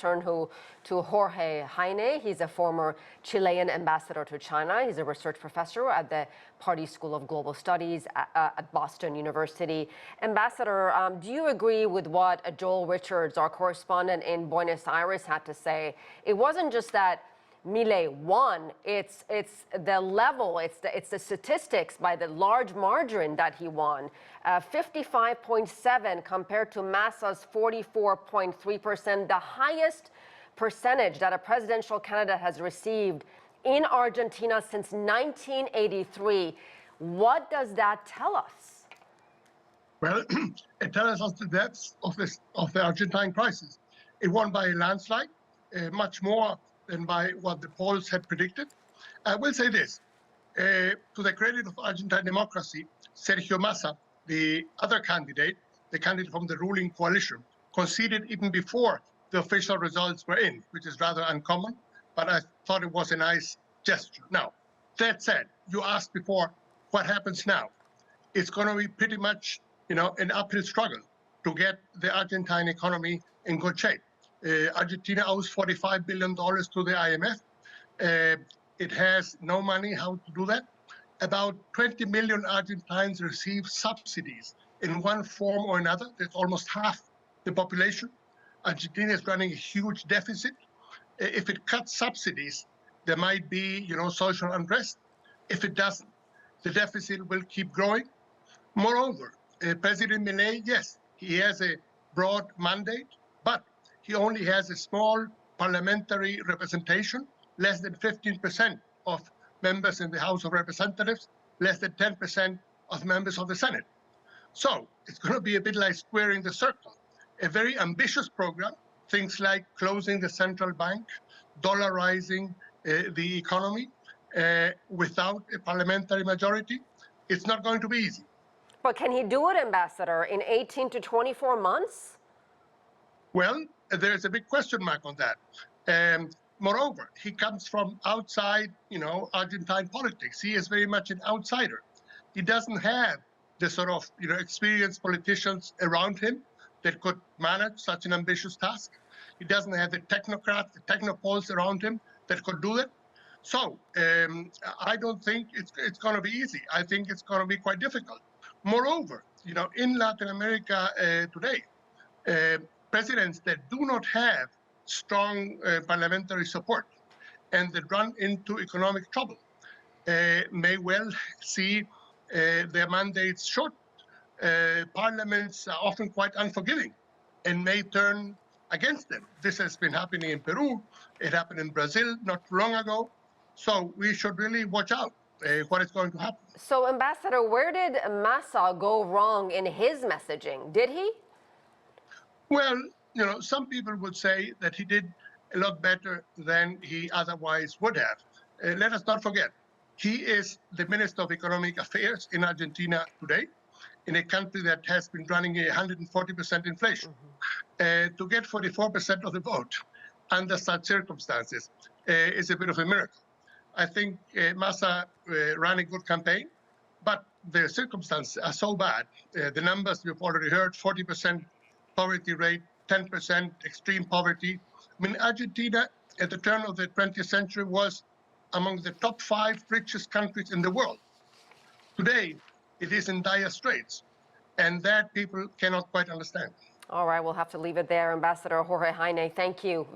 turn to Jorge Heine. He's a former Chilean ambassador to China. He's a research professor at the Party School of Global Studies at Boston University. Ambassador, do you agree with what Joel Richards, our correspondent in Buenos Aires, had to say? It wasn't just that Milei won, it's the level, it's the statistics by the large margin that he won. 55.7 compared to Massa's 44.3%, the highest percentage that a presidential candidate has received in Argentina since 1983. What does that tell us? Well, it tells us the depths of the Argentine crisis. It won by a landslide, much more than by what the polls had predicted. I will say this, to the credit of Argentine democracy, Sergio Massa, the other candidate, the candidate from the ruling coalition, conceded even before the official results were in, which is rather uncommon, but I thought it was a nice gesture. Now, that said, you asked before, what happens now? It's going to be pretty much, an uphill struggle to get the Argentine economy in good shape. Argentina owes $45 billion to the IMF. It has no money how to do that. About 20 million Argentines receive subsidies in one form or another. That's almost half the population. Argentina is running a huge deficit. If it cuts subsidies, there might be, social unrest. If it doesn't, the deficit will keep growing. Moreover, President Milei, yes, he has a broad mandate, but he only has a small parliamentary representation, less than 15% of members in the House of Representatives, less than 10% of members of the Senate. So it's going to be a bit like squaring the circle. A very ambitious program, things like closing the central bank, dollarizing the economy without a parliamentary majority. It's not going to be easy. But can he do it, Ambassador, in 18 to 24 months? Well, there's a big question mark on that. Moreover, he comes from outside, Argentine politics. He is very much an outsider. He doesn't have the sort of, experienced politicians around him that could manage such an ambitious task. He doesn't have the technocrats, the technopoles around him that could do it. So I don't think it's going to be easy. I think it's going to be quite difficult. Moreover, in Latin America today, presidents that do not have strong parliamentary support and that run into economic trouble may well see their mandates short. Parliaments are often quite unforgiving and may turn against them. This has been happening in Peru. It happened in Brazil not too long ago. So we should really watch out what is going to happen. So, Ambassador, where did Massa go wrong in his messaging? Did he? Well, some people would say that he did a lot better than he otherwise would have. Let us not forget, he is the Minister of Economic Affairs in Argentina today, in a country that has been running 140% inflation. To get 44% of the vote under such circumstances is a bit of a miracle. I think Massa ran a good campaign, but the circumstances are so bad. The numbers we've already heard, 40% poverty rate, 10% extreme poverty. I mean, Argentina at the turn of the 20th century was among the top 5 richest countries in the world. Today, it is in dire straits, and that people cannot quite understand. All right, we'll have to leave it there. Ambassador Jorge Heine, thank you.